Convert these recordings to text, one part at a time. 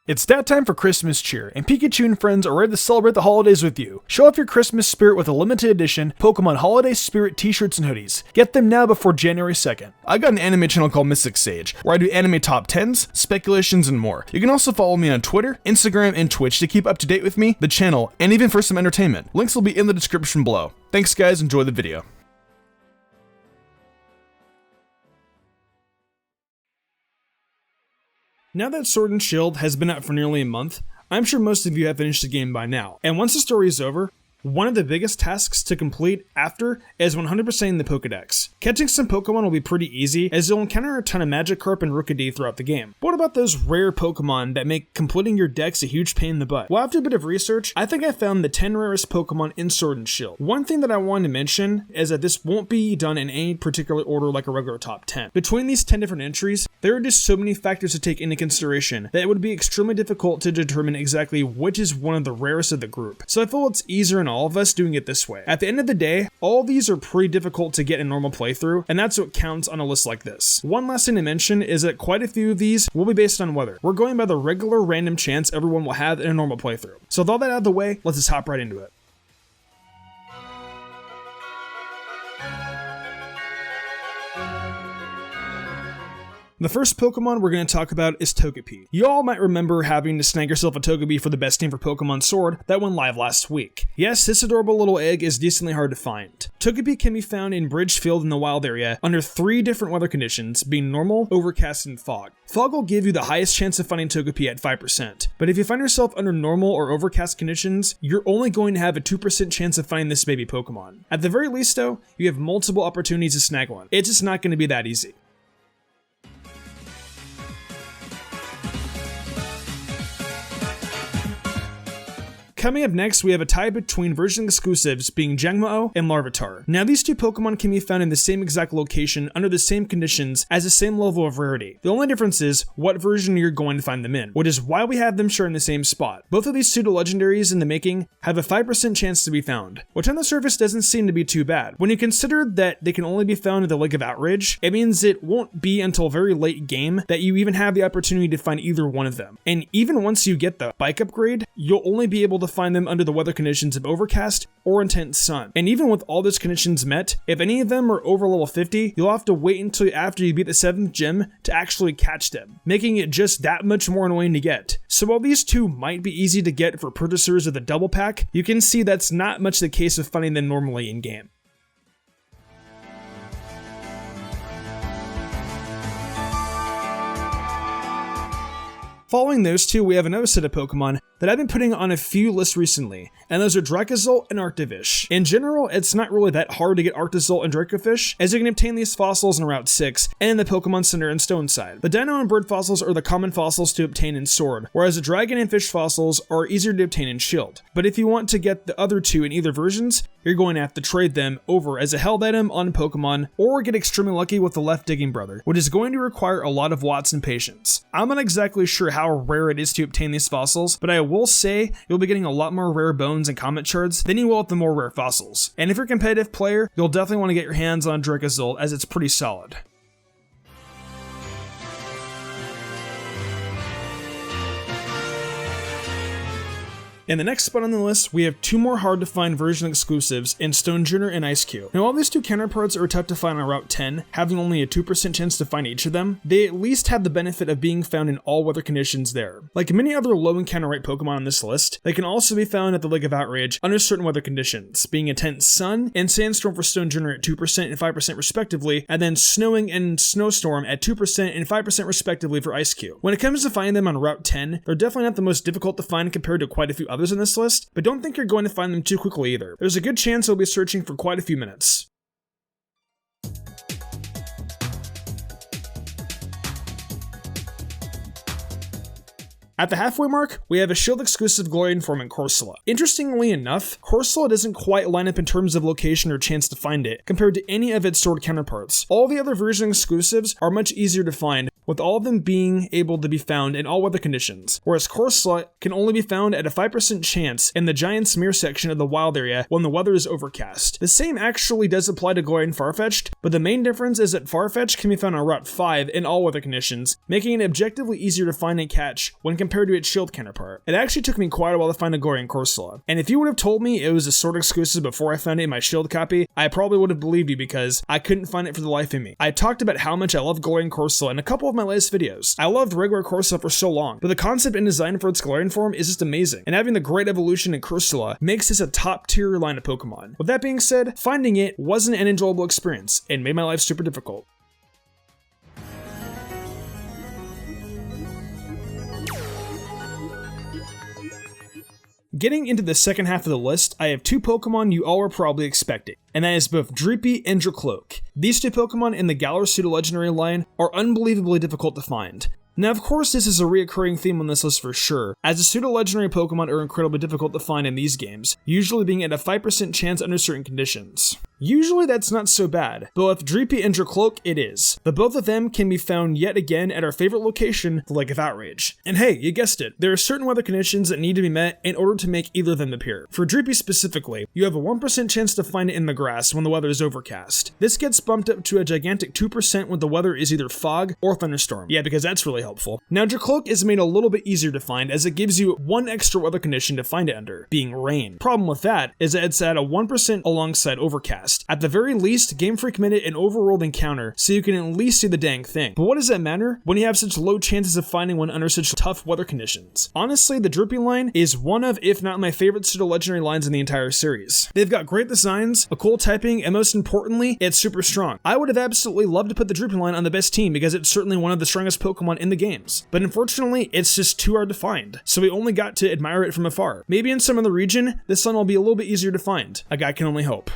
It's that time for Christmas cheer, and Pikachu and friends are ready to celebrate the holidays with you. Show off your Christmas spirit with a limited edition Pokemon Holiday Spirit t-shirts and hoodies. Get them now before January 2nd. I got an anime channel called Mystic Sage, where I do anime top 10s, speculations, and more. You can also follow me on Twitter, Instagram, and Twitch to keep up to date with me, the channel, and even for some entertainment. Links will be in the description below. Thanks guys, enjoy the video. Now that Sword and Shield has been out for nearly a month, I'm sure most of you have finished the game by now. And once the story is over, one of the biggest tasks to complete after is 100%ing the Pokedex. Catching some Pokemon will be pretty easy, as you'll encounter a ton of Magikarp and Rookidee throughout the game. But what about those rare Pokemon that make completing your dex a huge pain in the butt? Well, after a bit of research, I think I found the 10 rarest Pokemon in Sword and Shield. One thing that I wanted to mention is that this won't be done in any particular order like a regular top 10. Between these 10 different entries, there are just so many factors to take into consideration that it would be extremely difficult to determine exactly which is one of the rarest of the group. So I feel it's easier in all of us doing it this way. At the end of the day, all these are pretty difficult to get in normal playthrough, and that's what counts on a list like this. One last thing to mention is that quite a few of these will be based on weather. We're going by the regular random chance everyone will have in a normal playthrough. So with all that out of the way, let's just hop right into it. The first Pokemon we're going to talk about is Togepi. You all might remember having to snag yourself a Togepi for the best team for Pokemon Sword that went live last week. Yes, this adorable little egg is decently hard to find. Togepi can be found in Bridge Field in the wild area under 3 different weather conditions, being normal, overcast, and fog. Fog will give you the highest chance of finding Togepi at 5%, but if you find yourself under normal or overcast conditions, you're only going to have a 2% chance of finding this baby Pokemon. At the very least though, you have multiple opportunities to snag one. It's just not going to be that easy. Coming up next, we have a tie between version exclusives being Genma and Larvitar. Now these two Pokemon can be found in the same exact location under the same conditions as the same level of rarity. The only difference is what version you're going to find them in, which is why we have them sharing the same spot. Both of these pseudo-legendaries in the making have a 5% chance to be found, which on the surface doesn't seem to be too bad. When you consider that they can only be found at the Lake of Outrage, it means it won't be until very late game that you even have the opportunity to find either one of them. And even once you get the bike upgrade, you'll only be able to find them under the weather conditions of overcast or intense sun. And even with all those conditions met, if any of them are over level 50, you'll have to wait until after you beat the 7th gym to actually catch them, making it just that much more annoying to get. So while these two might be easy to get for purchasers of the double pack, you can see that's not much the case of finding them normally in game. Following those two, we have another set of Pokemon that I've been putting on a few lists recently, and those are Dracozolt and Arctovish. In general, it's not really that hard to get Arctozolt and Dracofish, as you can obtain these fossils in Route 6 and in the Pokemon Center in Stoneside. The Dino and Bird fossils are the common fossils to obtain in Sword, whereas the Dragon and Fish fossils are easier to obtain in Shield. But if you want to get the other two in either versions, you're going to have to trade them over as a held item on Pokemon, or get extremely lucky with the Left Digging Brother, which is going to require a lot of watts and patience. I'm not exactly sure how rare it is to obtain these fossils, but I will say you'll be getting a lot more rare bones and comet shards than you will with the more rare fossils. And if you're a competitive player, you'll definitely want to get your hands on Dracozolt, as it's pretty solid. In the next spot on the list, we have 2 more hard to find version exclusives in Stonjourner and Ice-Q. Now while these two counterparts are tough to find on Route 10, having only a 2% chance to find each of them, they at least have the benefit of being found in all weather conditions there. Like many other low encounter rate Pokemon on this list, they can also be found at the Lake of Outrage under certain weather conditions, being intense sun and sandstorm for Stonjourner at 2% and 5% respectively, and then snowing and snowstorm at 2% and 5% respectively for Ice-Q. When it comes to finding them on Route 10, they're definitely not the most difficult to find compared to quite a few others in this list, but don't think you're going to find them too quickly either. There's a good chance you'll be searching for quite a few minutes. At the halfway mark, we have a Shield exclusive Gorion Corsola. Interestingly enough, Corsola doesn't quite line up in terms of location or chance to find it compared to any of its Sword counterparts. All the other version exclusives are much easier to find, with all of them being able to be found in all weather conditions, whereas Corsola can only be found at a 5% chance in the Giant's Mirror section of the wild area when the weather is overcast. The same actually does apply to Gorion Farfetch'd, but the main difference is that Farfetch'd can be found on Route 5 in all weather conditions, making it objectively easier to find and catch when compared to its shield counterpart. It actually took me quite a while to find a Gorion Corsola, and if you would have told me it was a sword exclusive before I found it in my shield copy, I probably would have believed you because I couldn't find it for the life of me. I talked about how much I love Gorion Corsola in a couple of my latest videos. I loved regular Corsola for so long, but the concept and design for its Galarian form is just amazing, and having the great evolution in Corsola makes this a top tier line of Pokemon. With that being said, finding it wasn't an enjoyable experience and made my life super difficult. Getting into the second half of the list, I have two Pokemon you all were probably expecting, and that is both Togepi and Cloak. These two Pokemon in the Galar Pseudo-Legendary line are unbelievably difficult to find. Now, of course, this is a reoccurring theme on this list for sure, as the pseudo-legendary Pokemon are incredibly difficult to find in these games, usually being at a 5% chance under certain conditions. Usually that's not so bad, but with Togepi and Cloak it is. But both of them can be found yet again at our favorite location, the Lake of Outrage. And hey, you guessed it, there are certain weather conditions that need to be met in order to make either of them appear. For Togepi specifically, you have a 1% chance to find it in the grass when the weather is overcast. This gets bumped up to a gigantic 2% when the weather is either fog or thunderstorm. Yeah, because that's really helpful. Now, Cloak is made a little bit easier to find as it gives you one extra weather condition to find it under, being rain. Problem with that is that it's at a 1% alongside overcast. At the very least, Game Freak made it an overworld encounter so you can at least see the dang thing. But what does that matter when you have such low chances of finding one under such tough weather conditions? Honestly, the Togepi line is one of, if not my favorite pseudo-legendary lines in the entire series. They've got great designs, a cool typing, and most importantly, it's super strong. I would have absolutely loved to put the Togepi line on the best team because it's certainly one of the strongest Pokemon in the games. But unfortunately, it's just too hard to find, so we only got to admire it from afar. Maybe in some other region, this one will be a little bit easier to find. A guy can only hope.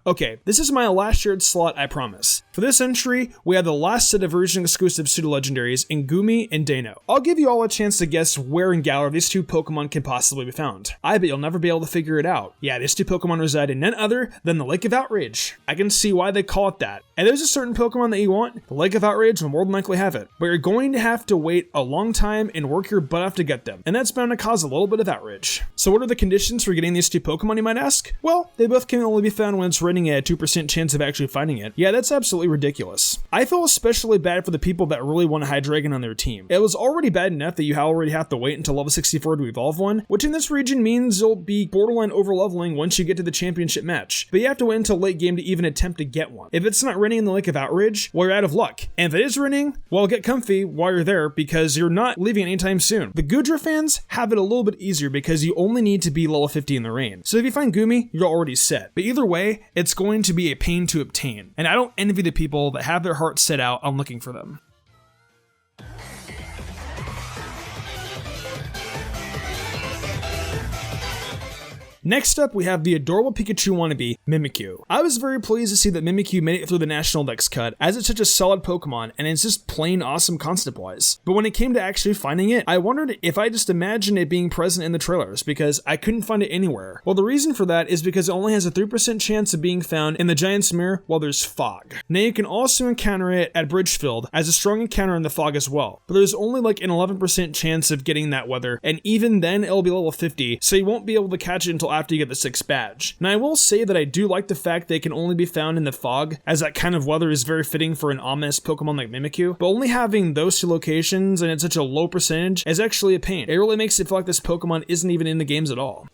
Okay, this is my last shared slot, I promise. For this entry, we have the last set of version-exclusive pseudo-legendaries in Goomy and Deno. I'll give you all a chance to guess where in Galar these two Pokemon can possibly be found. I bet you'll never be able to figure it out. Yeah, these two Pokemon reside in none other than the Lake of Outrage. I can see why they call it that. And there's a certain Pokemon that you want, the Lake of Outrage will more than likely have it. But you're going to have to wait a long time and work your butt off to get them. And that's bound to cause a little bit of outrage. So what are the conditions for getting these two Pokemon, you might ask? Well, they both can only be found when it's raining at a 2% chance of actually finding it. Yeah, that's absolutely ridiculous. I feel especially bad for the people that really want a Hydreigon on their team. It was already bad enough that you already have to wait until level 64 to evolve one, which in this region means you'll be borderline overleveling once you get to the championship match. But you have to wait until late game to even attempt to get one. If it's not raining in the Lake of Outrage, well, you're out of luck. And if it is raining, well, get comfy while you're there because you're not leaving anytime soon. The Goodra fans have it a little bit easier because you only need to be level 50 in the rain. So if you find Goomy, you're already set. But either way, it's going to be a pain to obtain. And I don't envy the people that have their hearts set out on looking for them. Next up, we have the adorable Pikachu wannabe, Mimikyu. I was very pleased to see that Mimikyu made it through the National Dex cut, as it's such a solid Pokemon, and it's just plain awesome concept-wise. But when it came to actually finding it, I wondered if I just imagined it being present in the trailers, because I couldn't find it anywhere. Well, the reason for that is because it only has a 3% chance of being found in the Giant's Mirror while there's fog. Now, you can also encounter it at Bridgefield as a strong encounter in the fog as well, but there's only like an 11% chance of getting that weather, and even then, it'll be level 50, so you won't be able to catch it until after you get the 6th badge. Now I will say that I do like the fact they can only be found in the fog, as that kind of weather is very fitting for an ominous Pokemon like Mimikyu, but only having those two locations and at such a low percentage is actually a pain. It really makes it feel like this Pokemon isn't even in the games at all.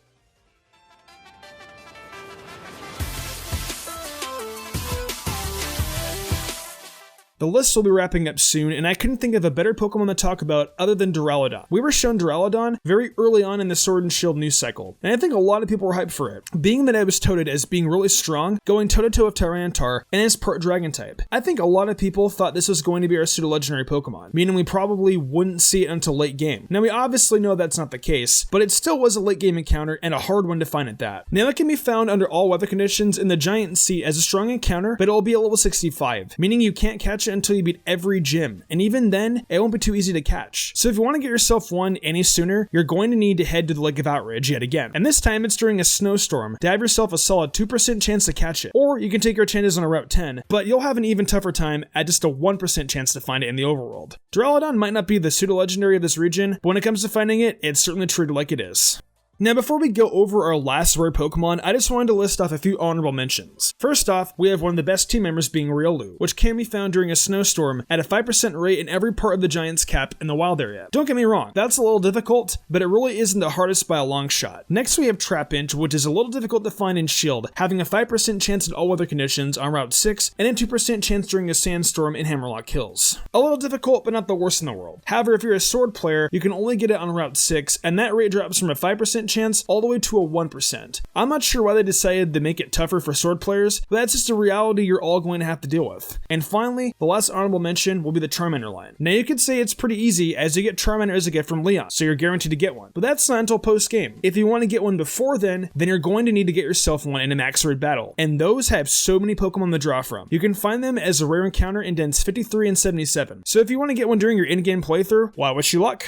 The list will be wrapping up soon, and I couldn't think of a better Pokemon to talk about other than Duraludon. We were shown Duraludon very early on in the Sword and Shield news cycle, and I think a lot of people were hyped for it. Being that it was touted as being really strong, going toe-to-toe with Tyranitar, and is part Dragon type. I think a lot of people thought this was going to be our pseudo-legendary Pokemon, meaning we probably wouldn't see it until late game. Now we obviously know that's not the case, but it still was a late game encounter and a hard one to find at that. Now it can be found under all weather conditions in the Giant Sea as a strong encounter, but it will be at level 65, meaning you can't catch catch it until you beat every gym, and even then, it won't be too easy to catch. So if you want to get yourself one any sooner, you're going to need to head to the Lake of Outrage yet again. And this time it's during a snowstorm to have yourself a solid 2% chance to catch it. Or you can take your chances on a Route 10, but you'll have an even tougher time at just a 1% chance to find it in the overworld. Drollet might not be the pseudo-legendary of this region, but when it comes to finding it, it's certainly treated like it is. Now before we go over our last rare Pokemon, I just wanted to list off a few honorable mentions. First off, we have one of the best team members being Riolu, which can be found during a snowstorm at a 5% rate in every part of the Giant's Cap in the wild area. Don't get me wrong, that's a little difficult, but it really isn't the hardest by a long shot. Next we have Trapinch, which is a little difficult to find in Shield, having a 5% chance in all weather conditions on Route 6, and a 2% chance during a sandstorm in Hammerlock Hills. A little difficult, but not the worst in the world. However, if you're a Sword player, you can only get it on Route 6, and that rate drops from a 5% chance all the way to a 1%. I'm not sure why they decided to make it tougher for Sword players, but that's just a reality you're all going to have to deal with. And finally, the last honorable mention will be the Charmander line. Now you could say it's pretty easy as you get Charmander as a gift from Leon, so you're guaranteed to get one. But that's not until post-game. If you want to get one before then you're going to need to get yourself one in a max raid battle. And those have so many Pokemon to draw from. You can find them as a rare encounter in dens 53 and 77. So if you want to get one during your in-game playthrough, well, I wish you luck.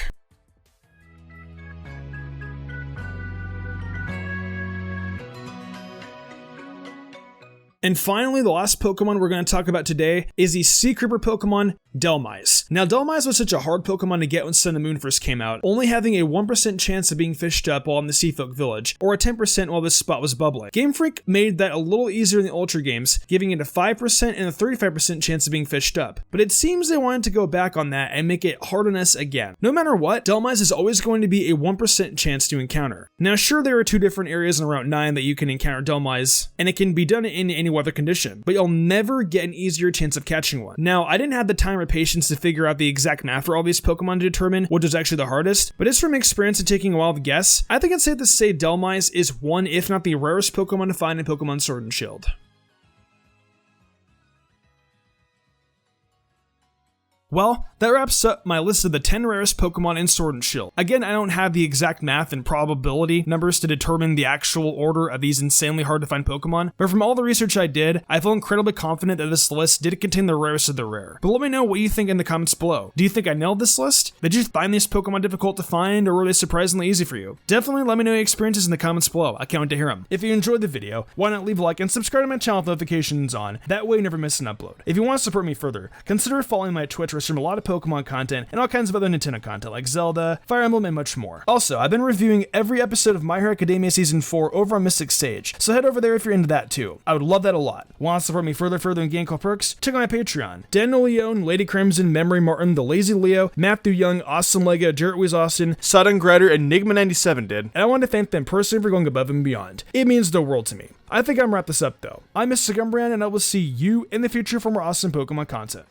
And finally, the last Pokemon we're going to talk about today is the Sea Creeper Pokemon, Delmas. Now, Delmas was such a hard Pokemon to get when Sun and Moon first came out, only having a 1% chance of being fished up while in the Seafolk Village, or a 10% while this spot was bubbling. Game Freak made that a little easier in the Ultra games, giving it a 5% and a 35% chance of being fished up. But it seems they wanted to go back on that and make it hard on us again. No matter what, Delmas is always going to be a 1% chance to encounter. Now, sure, there are 2 different areas in Route 9 that you can encounter Delmas, and it can be done in any weather condition, but you'll never get an easier chance of catching one. Now, I didn't have the time or patience to figure out the exact math for all these Pokemon to determine which is actually the hardest, but just from experience and taking a wild guess, I think it's safe to say Delmas is one, if not the rarest Pokemon to find in Pokemon Sword and Shield. Well, that wraps up my list of the 10 rarest Pokemon in Sword and Shield. Again, I don't have the exact math and probability numbers to determine the actual order of these insanely hard to find Pokemon, but from all the research I did, I feel incredibly confident that this list did contain the rarest of the rare. But let me know what you think in the comments below. Do you think I nailed this list? Did you find these Pokemon difficult to find, or were they surprisingly easy for you? Definitely let me know your experiences in the comments below. I can't wait to hear them. If you enjoyed the video, why not leave a like and subscribe to my channel with notifications on, that way you never miss an upload. If you want to support me further, consider following my Twitch where I stream a lot of Pokemon content and all kinds of other Nintendo content like Zelda, Fire Emblem, and much more. Also, I've been reviewing every episode of My Hero Academia Season 4 over on Mystic Sage, so head over there if you're into that too. I would love that a lot. Want to support me further in game called Perks? Check out my Patreon. Daniel Leone, Lady Crimson, Memory Martin, The Lazy Leo, Matthew Young, Austin Lego, Jarrett Weiss Austin, Sodden Grider, and Enigma97 did, and I want to thank them personally for going above and beyond. It means the world to me. I think I'm gonna wrap this up though. I'm Mr. Gumbrand, and I will see you in the future for more awesome Pokemon content.